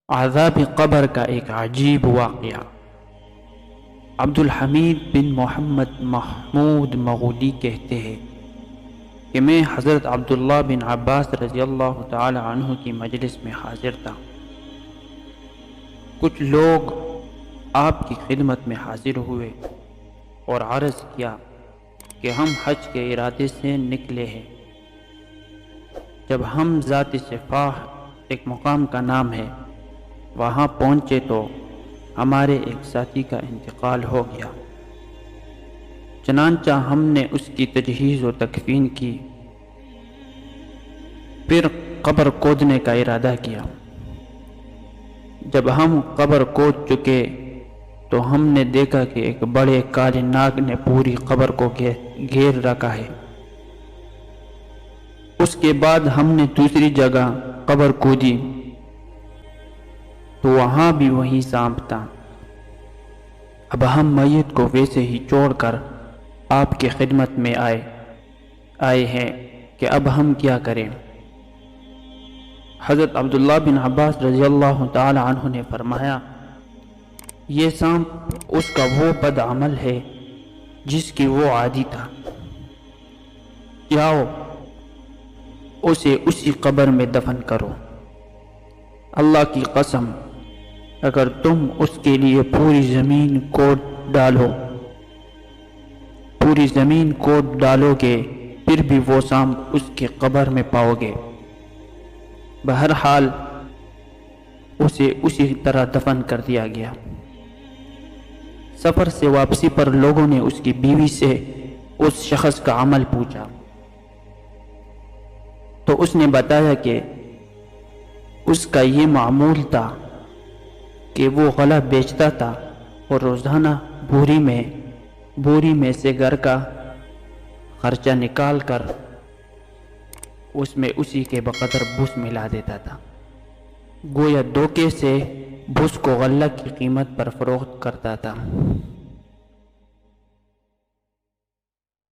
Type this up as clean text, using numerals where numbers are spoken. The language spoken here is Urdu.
عذاب قبر کا ایک عجیب واقعہ۔ عبدالحمید بن محمد محمود مغودی کہتے ہیں کہ میں حضرت عبداللہ بن عباس رضی اللہ تعالی عنہ کی مجلس میں حاضر تھا۔ کچھ لوگ آپ کی خدمت میں حاضر ہوئے اور عرض کیا کہ ہم حج کے ارادے سے نکلے ہیں۔ جب ہم ذات صفاح ایک مقام کا نام ہے وہاں پہنچے تو ہمارے ایک ساتھی کا انتقال ہو گیا، چنانچہ ہم نے اس کی تجہیز و تکفین کی، پھر قبر کھودنے کا ارادہ کیا۔ جب ہم قبر کھود چکے تو ہم نے دیکھا کہ ایک بڑے کالے ناگ نے پوری قبر کو گھیر رکھا ہے۔ اس کے بعد ہم نے دوسری جگہ قبر کھودی تو وہاں بھی وہی سانپ تھا۔ اب ہم میت کو ویسے ہی چھوڑ کر آپ کی خدمت میں آئے ہیں کہ اب ہم کیا کریں؟ حضرت عبداللہ بن عباس رضی اللہ تعالی عنہ نے فرمایا، یہ سانپ اس کا وہ بد عمل ہے جس کی وہ عادی تھا، جاؤ اسے اسی قبر میں دفن کرو۔ اللہ کی قسم، اگر تم اس کے لیے پوری زمین کوڑ ڈالو گے پھر بھی وہ سانپ اس کی قبر میں پاؤ گے۔ بہرحال اسے اسی طرح دفن کر دیا گیا۔ سفر سے واپسی پر لوگوں نے اس کی بیوی سے اس شخص کا عمل پوچھا تو اس نے بتایا کہ اس کا یہ معمول تھا کہ وہ غلہ بیچتا تھا اور روزانہ بوری میں سے گھر کا خرچہ نکال کر اس میں اسی کے بقدر بھس ملا دیتا تھا، گویا دھوکے سے بھس کو غلہ کی قیمت پر فروخت کرتا تھا۔